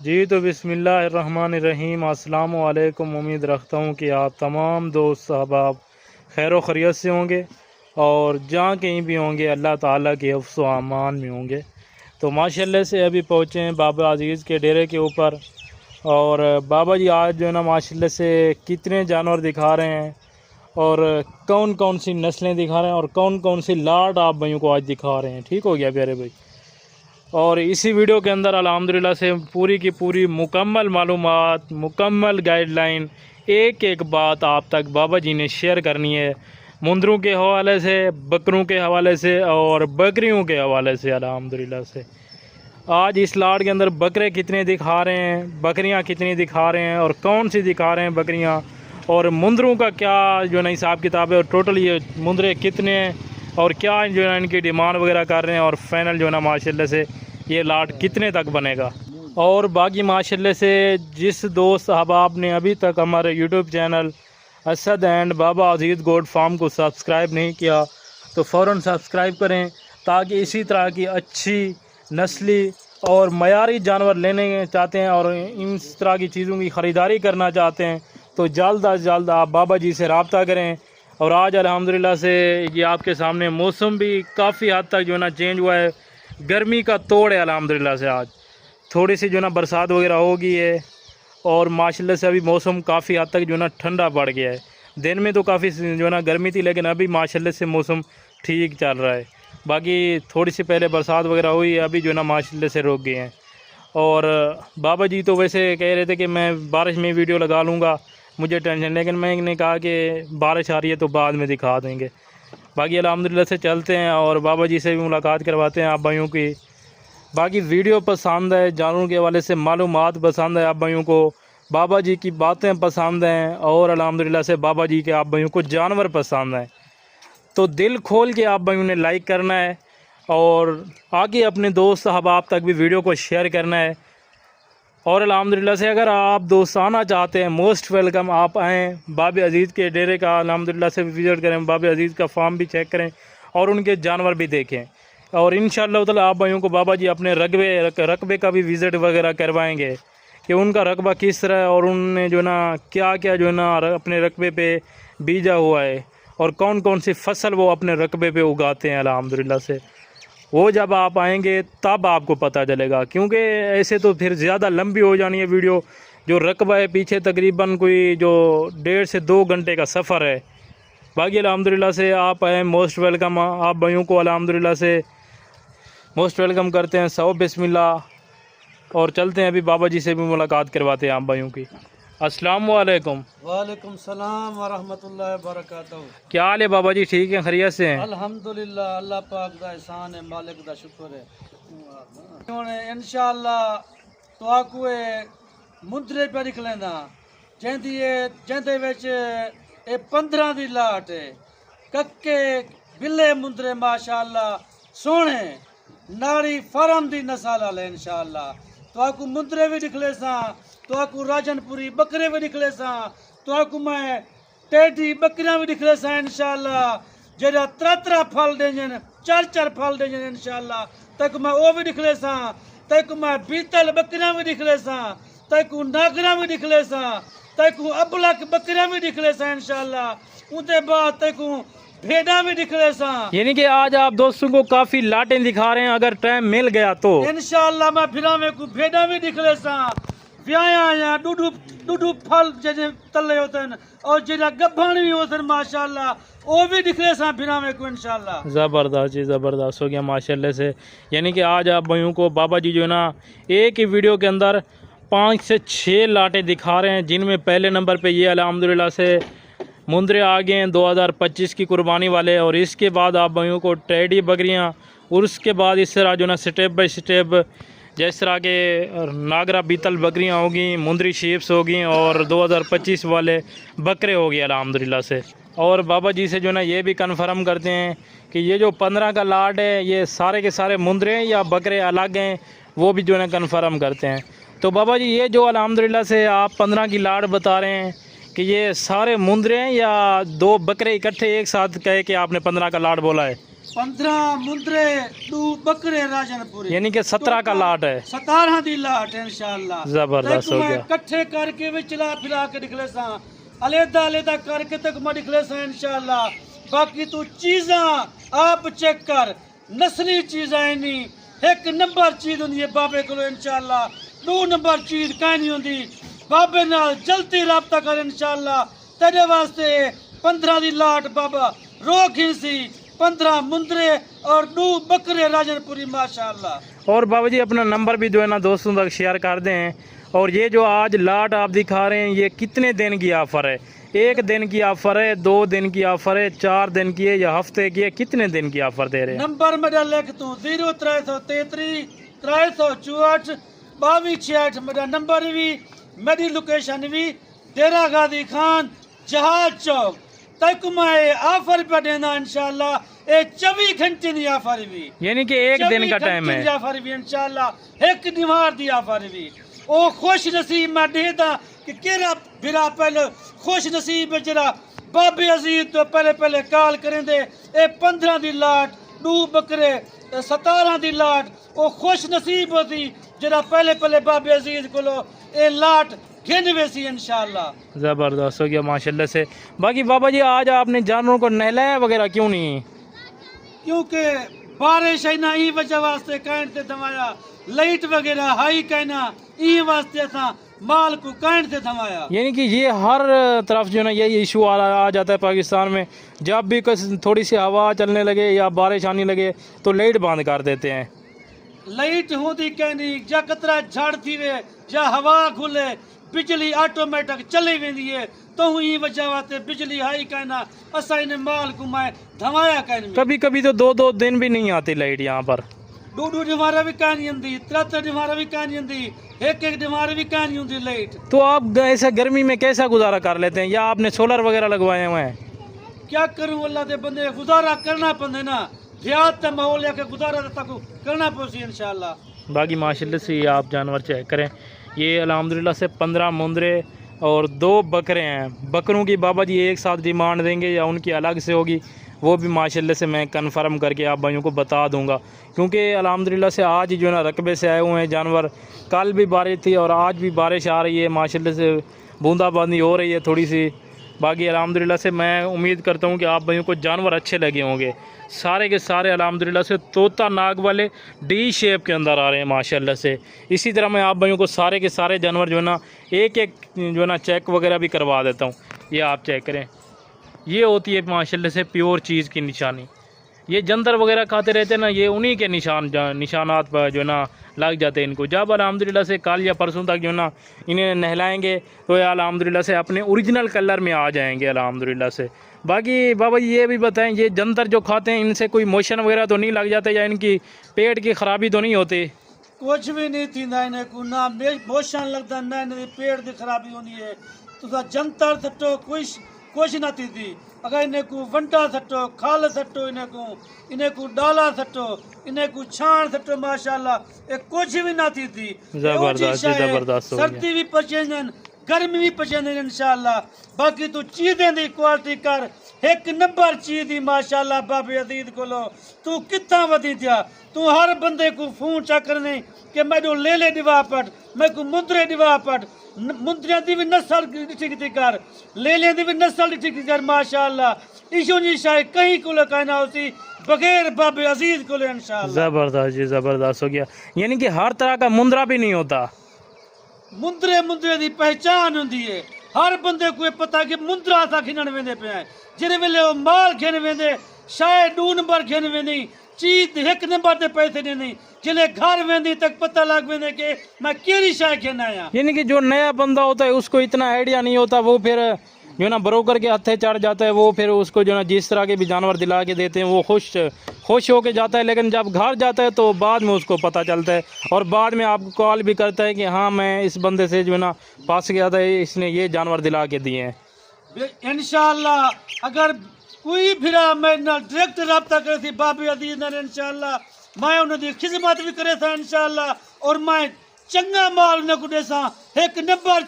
जी तो बिस्मिल्लाहिर्रहमानिर्रहीम, अस्सलामु अलैकुम। उम्मीद रखता हूँ कि आप तमाम दोस्त अहबाब खैर व खैरियत से होंगे और जहाँ कहीं भी होंगे अल्लाह ताला के हिफ्ज़ व अमान में होंगे। तो माशाल्लाह से अभी पहुँचे हैं बाबा अज़ीज़ के डेरे के ऊपर। और बाबा जी आज जो है ना माशाल्लाह से कितने जानवर दिखा रहे हैं और कौन कौन सी नस्लें दिखा रहे हैं और कौन कौन सी लाट आप भाइयों को आज दिखा रहे हैं। ठीक हो गया प्यारे भाई। और इसी वीडियो के अंदर अल्हम्दुलिल्लाह से पूरी की पूरी मुकम्मल मालूमात, मुकम्मल गाइडलाइन, एक एक बात आप तक बाबा जी ने शेयर करनी है, मुंदरों के हवाले से, बकरों के हवाले से और बकरियों के हवाले से। अल्हम्दुलिल्लाह से आज इस लाट के अंदर बकरे कितने दिखा रहे हैं, बकरियां कितनी दिखा रहे हैं और कौन सी दिखा रहे हैं बकरियां, और मुंदरों का क्या जो है ना हिसाब किताब है और टोटल ये मुंदरे कितने हैं और क्या जो है इनकी डिमांड वगैरह कर रहे हैं और फाइनल जो है ना माशाल्लाह से ये लाट कितने तक बनेगा। और बाकी माशाल्लाह से जिस दोस्त अहबाब ने अभी तक हमारे YouTube channel Asad and Baba Aziz goat farm को सब्सक्राइब नहीं किया तो फ़ौरन सब्सक्राइब करें, ताकि इसी तरह की अच्छी नस्ली और मयारी जानवर लेने चाहते हैं और इस तरह की चीज़ों की ख़रीदारी करना चाहते हैं तो जल्द अज जल्द आप बाबा जी से रब्ता करें। और आज अल्हम्दुलिल्लाह से ये आपके सामने मौसम भी काफ़ी हद तक जो है ना चेंज हुआ है, गर्मी का तोड़ है अल्हम्दुलिल्लाह से। आज थोड़ी सी जो है ना बरसात वगैरह हो गई है और माशाल्लाह से अभी मौसम काफ़ी हद तक जो है ना ठंडा पड़ गया है। दिन में तो काफ़ी जो है ना गर्मी थी, लेकिन अभी माशाल्लाह से मौसम ठीक चल रहा है। बाकी थोड़ी सी पहले बरसात वगैरह हुई है, अभी जो है ना माशाल्लाह से रुक गए हैं। और बाबा जी तो वैसे कह रहे थे कि मैं बारिश में वीडियो लगा लूँगा, मुझे टेंशन, लेकिन मैंने कहा कि बारिश आ रही है तो बाद में दिखा देंगे। बाकी अल्हम्दुलिल्लाह से चलते हैं और बाबा जी से भी मुलाकात करवाते हैं आप भाइयों की। बाकी वीडियो पसंद है, जानवरों के हवाले से मालूमात पसंद है आप भाइयों को, बाबा जी की बातें पसंद हैं और अल्हम्दुलिल्लाह से बाबा जी के आप भाइयों को जानवर पसंद हैं तो दिल खोल के आप भाइयों ने लाइक करना है और आगे अपने दोस्त अहबाब तक भी वीडियो को शेयर करना है। और अल्हम्दुलिल्लाह से अगर आप दोस्त आना चाहते हैं, मोस्ट वेलकम, आप आएँ बाबा अज़ीज़ के डेरे का अल्हम्दुलिल्लाह से विज़िट करें, बाबा अज़ीज़ का फार्म भी चेक करें और उनके जानवर भी देखें। और इंशाअल्लाह ताला आप भाइयों को बाबा जी अपने रकबे का भी विज़िट वगैरह करवाएंगे कि उनका रकबा किस तरह है और उनने जो ना क्या क्या जो है ना अपने रकबे पे बीजा हुआ है और कौन कौन सी फसल वो अपने रकबे पे उगाते हैं। अल्हम्दुलिल्लाह से वो जब आप आएंगे तब आपको पता चलेगा, क्योंकि ऐसे तो फिर ज़्यादा लंबी हो जानी है वीडियो। जो रकबा है पीछे तकरीबन कोई जो 1.5 से 2 घंटे का सफ़र है। बाकी अल्हम्दुलिल्लाह से आप आएँ, मोस्ट वेलकम, आप भाइयों को अल्हम्दुलिल्लाह से मोस्ट वेलकम करते हैं। सौ बिस्मिल्लाह और चलते हैं, अभी बाबा जी से भी मुलाकात करवाते हैं आप भाइयों की। अस्सलाम वालेकुम। वालेकुम सलाम व रहमतुल्लाहि व बरकातहू। क्या हाल है बाबा जी, ठीक है, खैरियत से हैं? अल्हम्दुलिल्लाह, अल्लाह पाक दा एहसान है, मालिक दा शुक्र है। हुण इंशाअल्लाह तो आकू मुंदरे पे लिख लेंदा जेंदे विच 15 दी लाट है, कक्के बिल्ले मुंदरे माशाअल्लाह सोहणे नाड़ी फार्म दी नस्ल वाले इंशाअल्लाह तो आकू मुंदरे भी निकले सा, तो आकू राजनपुरी बकरे भी निकले सा, तो आकू मैं टेढ़ी बकरियां भी निकले सा इंशाअल्लाह, जेड़ा 3 फल देजन 4 फल देजन इंशाअल्लाह, तक मैं वो भी निकले सा, तक मैं बीतल बकरियां भी निकले सा, तक नागरा भी निकले सा, तक अबलक बकरियां भी निकले सा इंशाअल्लाह, उनके बाद तक भेड़ा भी निकले सा। यानी कि आज आप दोस्तों को काफी लाटें दिखा रहे हैं, अगर टाइम मिल गया तो इंशाअल्लाह मैं फिर में को भेड़ा भी निकले सा, व्याया या डूडू फल जैसे तले होते हैं और जेड़ा गब्भण भी होते हैं माशाअल्लाह वो भी निकले सा फिर में को इंशाअल्लाह। ज़बरदस्त जी, ज़बरदस्त हो गया माशाल्लाह से। यानी कि आज आप भाइयों को बाबा जी जो है ना एक ही वीडियो के अंदर 5 से 6 लाटें दिखा रहे हैं, जिनमें पहले नंबर पे ये अल्हम्दुलिल्लाह से मुंदरे आ गए हैं 2025 की कुर्बानी वाले, और इसके बाद आप भाइयों को टेढ़ी बकरियां और उसके बाद इस तरह जो ना स्टेप बाय स्टेप जिस तरह के नागरा बीतल बकरियां होगी, मुंदरी शीप्स होगी और 2025 वाले बकरे हो गए अल्हम्दुलिल्लाह से। और बाबा जी से जो ना ये भी कन्फर्म करते हैं कि ये जो 15 का लाट है ये सारे के सारे मुंदरे हैं या बकरे अलग हैं, वो भी जो है कन्फर्म करते हैं। तो बाबा जी ये जो अल्हम्दुलिल्लाह से आप 15 की लाट बता रहे हैं कि ये सारे मुंदरे हैं या 2 बकरे इकट्ठे एक साथ कहे कि आपने 15 का लाट बोला है? 15 मुंदरे 2 बकरे राजनपुरी, यानी कि 17 का लाट है। 17 दी लाट इंशाल्लाह। जबरदस्त हो गया। इकट्ठे करके भी चला फिरा के निकले सा, अलहदा अलहदा करके तक मैं निकले सा इंशाल्लाह। बाकी तू चीज़ा आप चेक कर, नस्ली चीज़ा नहीं, एक नंबर चीज़ होंगी है बाबे को इंशाल्लाह। 2 नंबर चीज़ कहीं नहीं होंगी। बाबे नाल जल्दी राबता कर इंशाल्लाह। तेरे वास्ते 15 दी लाट बाबा रोक ही सी, 15 मुंदरे और 2 बकरे राजनपुरी माशाल्लाह। और बाबा जी अपना नंबर भी जो है ना दोस्तों तक शेयर कर दें। और ये जो आज लाट आप दिखा रहे हैं ये कितने दिन की ऑफ़र है? 1 दिन की ऑफ़र है, 2 दिन की ऑफ़र है, 4 दिन की है या हफ्ते की है? कितने दिन की ऑफ़र दे रहे हैं? नंबर मेरा लिख तू 0333 364 2268 मेरा नंबर भी, मेरी लोकेशन भी डेरा गादी खान जहाज चौक तक मैं ऑफर पे देना इंशाल्लाह। ये 24 घंटे की ऑफर भी, यानी कि 1 दिन का टाइम है। ऑफर भी इंशाल्लाह, एक दीवार दी ऑफर भी। ओ खुश नसीब मैं देदा कि केरा बिरा पहले खुश नसीब है जरा बाबे अजीज तो पहले पहले कॉल करें दे। ए 15 दी लाट 2 बकरे 17 दी लाट, ओ खुश नसीब होती जरा पहले पहले बाबे अजीज को लो ए लाट घेन वैसी इंशाल्लाह। ज़बरदस्त हो गया माशाल्लाह से। बाकी बाबा जी आज आपने जानवरों को नहलाया वगैरह क्यों नहीं? क्योंकि बारिश है ना, ई वजह वास्ते कैंट से दवाया, लाइट वगैरह हाई कहना ई वास्ते था माल को कैंट से दवाया। यानी कि ये हर तरफ जो है ना यही इशू आ जाता है पाकिस्तान में। जब भी थोड़ी सी हवा चलने लगे या बारिश आने लगे तो लाइट बंद कर देते हैं। लाइट होती कहनी जा कतरा झाड़ थी वे जा हवा खुले बिजली ऑटोमेटिक चली वेंदी है, तो ई वजह वास्ते बिजली हाई कहना असा इन माल को मैं धवाया कहनी। कभी कभी तो 2-2 दिन भी नहीं आती लाइट यहाँ पर। 2 डिमारा भी कहानी आंदी, 3 डिमारा भी कहानी आंदी, एक डिमारा भी कहानी होंदी लाइट। तो आप ऐसा गर्मी में कैसा गुजारा कर लेते हैं? या आपने सोलर वगैरह लगवाए हुए हैं? क्या करूं अल्लाह के बंदे, गुजारा करना पड़े ना, देहात का माहौल है कि गुजारा तक करना पड़े इंशाल्लाह। बाकी माशाल्लाह से ये आप जानवर चेक करें, ये अल्हम्दुलिल्लाह से 15 मुंदरे और 2 बकरे हैं। बकरों की बाबा जी एक साथ डिमांड देंगे या उनकी अलग से होगी वो भी माशाल्लाह से मैं कंफर्म करके आप भाइयों को बता दूंगा। क्योंकि अल्हम्दुलिल्लाह से आज ही जो है ना रकबे से आए हुए हैं जानवर। कल भी बारिश थी और आज भी बारिश आ रही है माशाल्लाह से, बूंदाबांदी हो रही है थोड़ी सी। बाकी अल्हम्दुलिल्लाह से मैं उम्मीद करता हूँ कि आप भाइयों को जानवर अच्छे लगे होंगे। सारे के सारे अल्हम्दुलिल्लाह से तोता नाग वाले डी शेप के अंदर आ रहे हैं माशाल्लाह से। इसी तरह मैं आप भाइयों को सारे के सारे जानवर जो है ना एक एक जो है ना चेक वगैरह भी करवा देता हूँ। ये आप चेक करें, ये होती है माशाल्लाह से प्योर चीज़ की निशानी। ये जंतर वगैरह खाते रहते हैं ना, ये उन्हीं के निशानात पर जो है ना लग जाते हैं इनको। जब अल्हम्दुलिल्लाह से कल या परसों तक जो है ना इन्हें नहलाएंगे तो ये अल्हम्दुलिल्लाह से अपने ओरिजिनल कलर में आ जाएंगे अल्हम्दुलिल्लाह से। बाकी बाबा जी ये भी बताएं, ये जंतर जो खाते हैं इनसे कोई मोशन वगैरह तो नहीं लग जाते या इनकी पेट की खराबी तो नहीं होती? कुछ भी नहीं थी इन्हें को, ना मोशन लगता ना इन्हें पेट की खराबी होनी है। तो जंतर सटो कुछ ना थी। अगर इन्हें को वंटा सटो, खाल सटो, इन्हें को डाला सटो, इन्हें को छान सटो माशाल्लाह, ये कुछ भी ना थी। जबरदस्त सर्दी भी पचेंदन, गर्मी भी पचेंदन इंशाल्लाह। बाकी तू चीज़ें दी क्वालिटी कर, एक नंबर चीज़ दी माशाल्लाह। बाबे अजीज को लो तू कितना वधी थिया, तू हर बंदे को फोन चा करने कि मैडो ले दिवा पट, मैं को मुंदरे दिवा पट, मुंदरिया दी भी नस्ल ॾिठी कर, ले दी भी नस्ल ॾिठी कर माशाल्लाह। ईशो जी शायद कहीं को कहना होती बगैर बाबे अजीज को ले इंशाल्लाह। ज़बरदस्त जी, ज़बरदस्त हो गया। यानी कि हर तरह का मुंदरा भी नहीं होता। मुंदरे की पहचान होंगी है, हर बंदे को पता कि मुंदरा असा खिनण वेंदे पे हैं। जिन वेले माल खिन वेंदे शायद 2 नंबर खिन वेंदी, चीज 1 नंबर ते पैसे ॾिनी, जिले घर वेंदी तक पता लग वेंदे कि मैं केड़ी शाय खिन आया। यानी कि जो नया बंदा होता है उसको इतना आइडिया नहीं होता, वो फिर जो ना ब्रोकर के हत्थे चढ़ जाता है। वो फिर उसको जो ना जिस तरह के भी जानवर दिला के देते हैं वो खुश होके जाता है, लेकिन जब घर जाता है तो बाद में उसको पता चलता है और बाद में आपको कॉल भी करता है कि हाँ मैं इस बंदे से जो है ना फंस गया था, इसने ये जानवर दिला के दिए हैं। इंशाल्लाह अगर कोई फिर मेरे नाल डायरेक्ट रब्ता करे थी बाबे अजीज नाल इंशाल्लाह मैं उन्हें खिदमत भी करे था इंशाल्लाह। और मैं चंगा माल न को देसा एक नंबर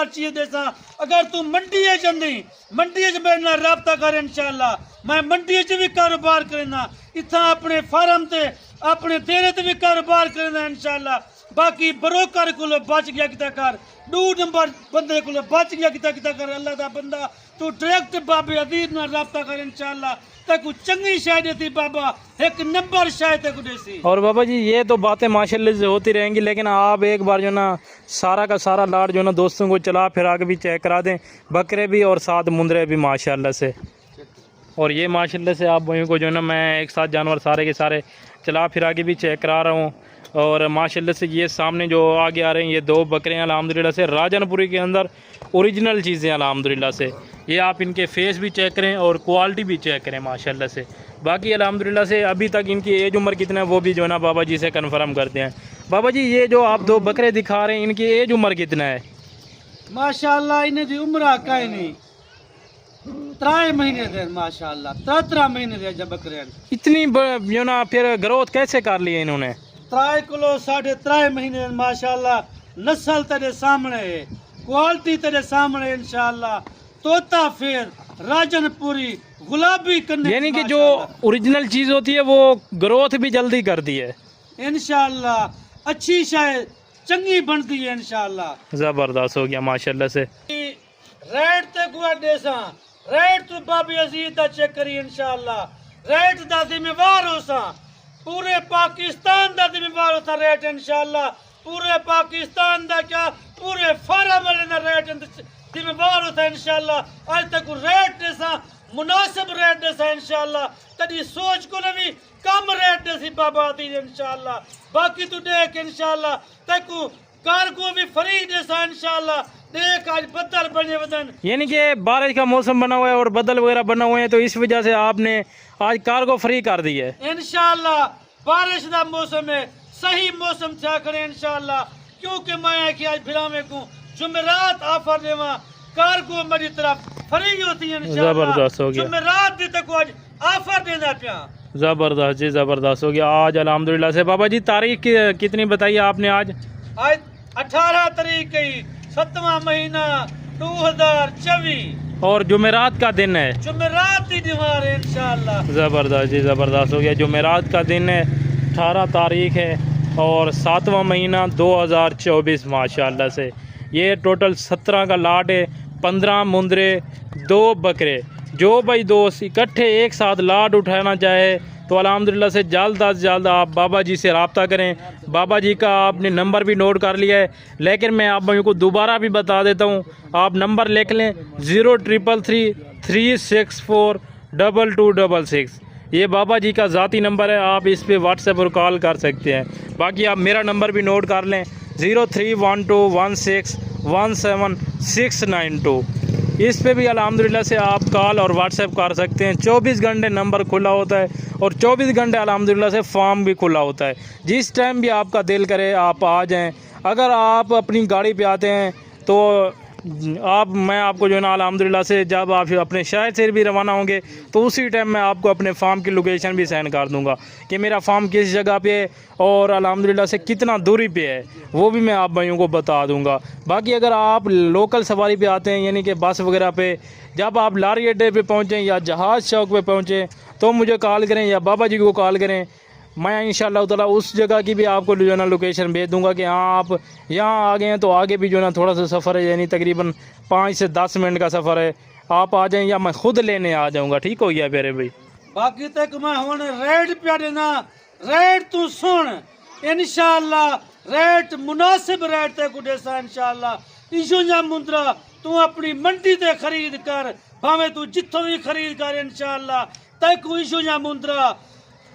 चीज देसा। अगर तू मंडी जंदी मंडी च मेरे नाल राबता कर इंशाअल्लाह मैं मंडी च भी कारोबार करना इतना अपने फार्म ते अपने डेरे ते भी कारोबार करना इंशाअल्लाह। बाकी बरोकर को बच गया किता कर 2 नंबर बंदे को बच गया किता कर अल्लाह दा बंदा तू डायरेक्ट बाबे अदीब नाल राबता कर इंशाअल्लाह तक चंगी शाय देती बाबा एक नंबर शाय तक देसी। और बाबा जी ये तो बातें माशाल्लाह से होती रहेंगी, लेकिन आप एक बार जो ना सारा का सारा लाट जो ना दोस्तों को चला फिरा के भी चेक करा दें, बकरे भी और 7 मुंदरे भी माशाल्लाह से। और ये माशाल्लाह से आप भाइयों को जो ना मैं एक साथ जानवर सारे के सारे चला फिरा के भी चेक करा रहा हूँ। और माशाल्लाह से ये सामने जो आगे आ रहे हैं ये 2 बकरे हैं अल्हम्दुलिल्लाह से राजनपुरी के अंदर ओरिजिनल चीज़ें अल्हम्दुलिल्लाह से। ये आप इनके फेस भी चेक करें और क्वालिटी भी चेक करें माशाल्लाह से। बाकी अल्हम्दुलिल्लाह से अभी तक इनकी एज उम्र कितना है वो भी जो है ना बाबा जी से कन्फर्म करते हैं। बाबा जी ये जो आप 2 बकरे दिखा रहे हैं इनकी एज उम्र कितना है? माशाल्लाह इन्हें दी उम्र कहीं नहीं 3 महीने दे माशाल्लाह 3 महीने दे जब बकरे इतनी जो ना फिर ग्रोथ कैसे कर ली है इन्होंने? 3 किलो 3.5 महीने माशाल्लाह नस्ल तेरे सामने है क्वालिटी तेरे सामने इंशाल्लाह। तोता फिर राजनपुरी गुलाबी करने यानी कि जो ओरिजिनल चीज़ होती है वो ग्रोथ भी जल्दी करती है इंशाल्लाह। अच्छी शायद चंगी बनती है इंशाल्लाह। ज़बरदस्त हो गया माशाल्लाह से। रेट ते गुआ देसा रेट तू बाबी अजीज दा चेक करी इंशाल्लाह। रेट दा जिम्मेवार होसा पूरे पाकिस्तान दा जिम्मेवार होता रेट इंशाल्लाह। पूरे पाकिस्तान दा क्या पूरे फार्म वाले दा रेट जिम्मेवार होता इंशाल्लाह। आज तक रेट देसा मुनासिब रेट देसा इंशाल्लाह। कदी सोच को भी कम रेट देसी बाबा दी इंशाल्लाह। बाकी तू देख इंशाल्लाह तक कार को भी फ्री देसा इंशाल्लाह। देख आज बदल बने वदन यानी कि बारिश का मौसम बना हुआ है और बदल वगैरह बना हुए हैं तो इस वजह से आपने आज कार को फ्री कर दी है इंशाल्लाह। बारिश का मौसम है सही मौसम था करे इंशाल्लाह। क्योंकि मैं कि आज फिरामे को जुमेरात ऑफर देवा कार को मेरी तरफ फ्री होती है इंशाल्लाह। जबरदस्त हो गया जुमेरात दी तक आज ऑफर देना पिया। जबरदस्त जी जबरदस्त हो गया आज अल्हम्दुलिल्लाह से। बाबा जी तारीख कितनी बताई आपने? आज 18 तारीख की 7वां महीना 2024 और जुमेरात का दिन है। जुमेरात की दीवार है इंशाल्लाह। ज़बरदस्त जी ज़बरदस्त हो गया। जुमेरात का दिन है 18 तारीख है और 7वां महीना 2024 माशाल्लाह से। ये टोटल 17 का लाट है 15 मुंदरे 2 बकरे। जो भाई दोस्त इकट्ठे एक साथ लाट उठाना चाहे तो अल्हम्दुलिल्लाह से जल्द अज जल्द आप बाबा जी से रब्ता करें। बाबा जी का आपने नंबर भी नोट कर लिया है, लेकिन मैं आप भाइयों को दोबारा भी बता देता हूँ। आप नंबर लिख लें 0333 364 2266। ये बाबा जी का ज़ाती नंबर है, आप इस पे व्हाट्सएप पर कॉल कर सकते हैं। बाकी आप मेरा नंबर भी नोट कर लें 03121617 इस पे भी अल्हम्दुलिल्लाह से आप कॉल और व्हाट्सएप कर सकते हैं। 24 घंटे नंबर खुला होता है और 24 घंटे अल्हम्दुलिल्लाह से फॉर्म भी खुला होता है। जिस टाइम भी आपका दिल करे आप आ जाएं। अगर आप अपनी गाड़ी पे आते हैं तो मैं आपको जो है ना अल्हम्दुलिल्लाह से जब आप अपने शहर से भी रवाना होंगे तो उसी टाइम मैं आपको अपने फार्म की लोकेशन भी सेंड कर दूंगा कि मेरा फार्म किस जगह पे है और अल्हम्दुलिल्लाह से कितना दूरी पे है, वो भी मैं आप भाइयों को बता दूंगा। बाकी अगर आप लोकल सवारी पे आते हैं यानी कि बस वगैरह पे, जब आप लारी अड्डे पे पहुँचें या जहाज़ चौक पे पहुँचें तो मुझे कॉल करें या बाबा जी को कॉल करें। मैं इंशाअल्लाह ताला उस जगह की भी आपको जो है ना लोकेशन भेज दूंगा कि हाँ आप यहाँ आ गए हैं तो आगे भी जो है ना थोड़ा सा सफ़र है, यानी तकरीबन 5 से 10 मिनट का सफ़र है। आप आ जाएं या मैं खुद लेने आ जाऊँगा। ठीक हो गया मेरे भाई? बाकी तक मैं हुन रेट पे देना रेट तू सुन इंशाअल्लाह। रेट मुनासिब रेट ते को देसा इंशाअल्लाह। इशू जा मुंदरा तू अपनी मंडी ते खरीद कर, भावे तू जिथों भी खरीद कर इंशाअल्लाह। तक इशू जा मुंदरा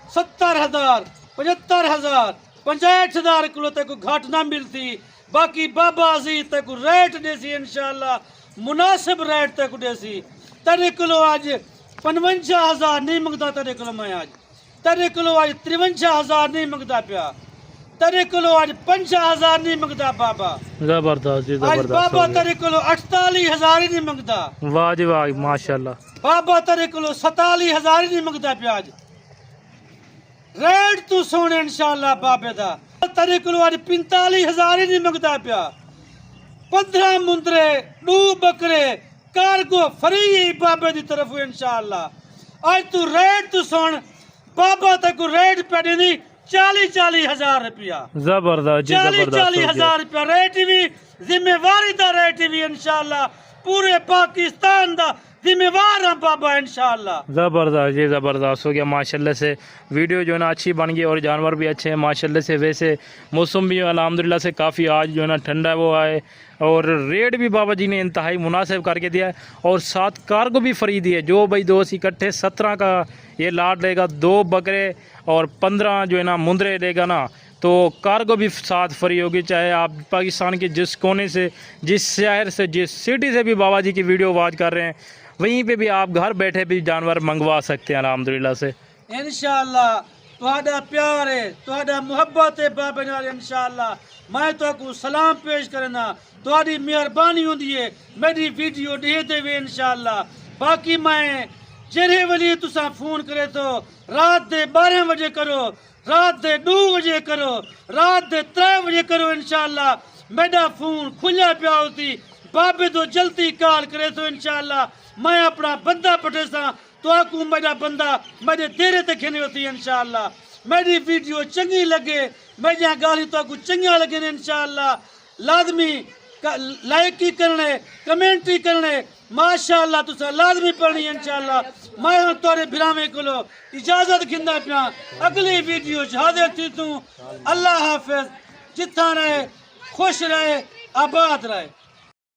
70,000 75,000 65,000 किलो तक घाट ना मिलती। बाकी बाबा अजीज तक रेट देसी इंशाअल्लाह, मुनासिब रेट तक देसी। तेरे किलो आज 55,000 नहीं मंगता। तेरे किलो मैं आज तेरे किलो आज 53,000 नहीं मंगता पिया। तेरे किलो आज 50,000 नहीं मंगता बाबा। जबरदस्त जी आज जबरदस्त। बाबा तेरे किलो 48,000 ही नहीं मंगता। वाह जी वाह माशाल्लाह। बाबा तेरे किलो 47,000 ही नहीं मंगता पिया। आज रेट तू सोने इंशाअल्लाह बाबे दा तेरे को 45,000 ही नहीं मंगता पिया 15 मुंदरे 2 बकरे कारगो फ्री बाबे की तरफ इंशाअल्लाह। आज तू रेट तू सुन बाबा तक रेट पे नहीं 40,000 रुपया जबरदस्त जी, 40,000 रुपया रेट भी जिम्मेवारी दा रेट भी इंशाअल्लाह पूरे पाकिस्तान दा जिम्मेवार है बाबा इंशाअल्लाह। ज़बरदस्त जी, ज़बरदस्त हो गया माशाल्लाह से। वीडियो जो है ना अच्छी बन गई और जानवर भी अच्छे हैं माशाल्लाह से। वैसे मौसम भी अल्हम्दुलिल्लाह से काफ़ी आज जो है ना ठंडा वो आए और रेट भी बाबा जी ने इंतहाई मुनासिब करके दिया है और साथ कार्गो भी फ्री दी है। जो भाई दोस्त इकट्ठे 17 का ये लाट लेगा 2 बकरे और 15 जो है ना मुंदरे लेगा ना तो कार्गो भी साथ फ्री होगी। चाहे आप पाकिस्तान के जिस कोने से जिस शहर से जिस सिटी से भी बाबा जी की वीडियो वाच कर रहे हैं वहीं पे भी आप घर बैठे भी जानवर मंगवा सकते हैं अल्हम्दुलिल्लाह से इंशाअल्लाह। तुहाडा प्यार है तुहाडा मुहब्बत है बाबे नाल इंशाअल्लाह। मैं तो को सलाम पेश करना तुहाडी मेहरबानी होंदी है मेरी वीडियो देखते हुए इंशाअल्लाह। बाकी मैं जेरे वली तुसा फोन करे तो रात दे 12 बजे करो रात दे 2 बजे करो रात दे 3 बजे करो इंशाअल्लाह मेरा फोन खुला पिया होती बाबे तो जल्दी कॉल करे तो इंशाअल्लाह मैं अपना बंदा पटे सा तो आकू मेरा बंदा मेरे तेरे तक नहीं होती इंशाअल्लाह। मेरी वीडियो चंगी लगे मेरी गाली तो आकू चंगा लगे इंशाअल्लाह लाजमी लाइक ही करने कमेंट ही करने माशाअल्लाह तुसा लाजमी पढ़नी इंशाअल्लाह। मैं तोरे भिरावे को इजाजत खिंदा पिया अगली वीडियो हाजिर थी तू। अल्लाह हाफिज जिथा रहे खुश रहे आबाद रहे।